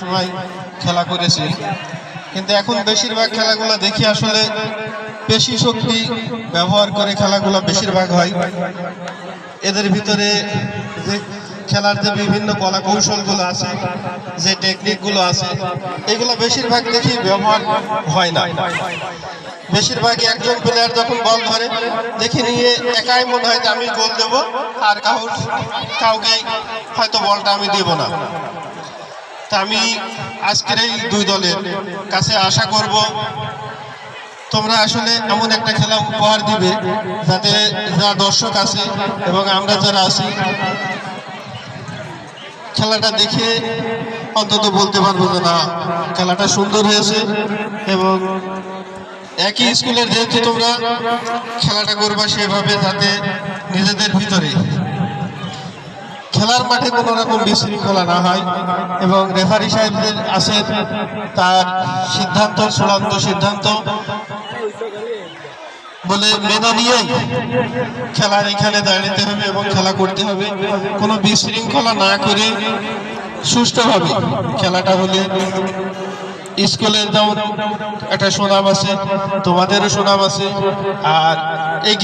সময় খেলা করেছি, কিন্তু এখন বেশিরভাগ খেলাগুলো দেখি আসলে পেশি শক্তি ব্যবহার করে খেলাগুলো বেশিরভাগ হয়। এদের ভিতরে যে খেলার যে বিভিন্ন কলা কৌশলগুলো আছে, যে টেকনিকগুলো আছে, এগুলো বেশিরভাগ দেখি ব্যবহার হয় না। বেশিরভাগই একজন প্লেয়ার যখন বল ধরে দেখে নিয়ে একাই মনে হয় যে আমি গোল দেব, আর কাউকে হয়তো বলটা আমি দেব না। তা আমি আজকের এই দুই দলের কাছে আশা করব তোমরা আসলে এমন একটা খেলা উপহার দিবে যাতে যারা দর্শক আছে এবং আমরা যারা আছি খেলাটা দেখে অন্তত বলতে পারবো যে না, খেলাটা সুন্দর হয়েছে। এবং একই স্কুলের যেহেতু তোমরা খেলাটা করবা সেভাবে যাতে নিজেদের ভিতরে খেলার মাঠে কোনো রকম বিশৃঙ্খলা না হয়, এবং রেফারি সাহেবদের আছেন তার সিদ্ধান্ত চূড়ান্ত সিদ্ধান্ত বলে মেনে নিয়ে খেলার এখানে দাঁড়াতে হবে এবং খেলা করতে হবে। কোনো বিশৃঙ্খলা না করে সুষ্ঠুভাবে খেলাটা হলে স্কুলের যেমন একটা সুনাম আছে, তোমাদেরও সুনাম আছে। আর এই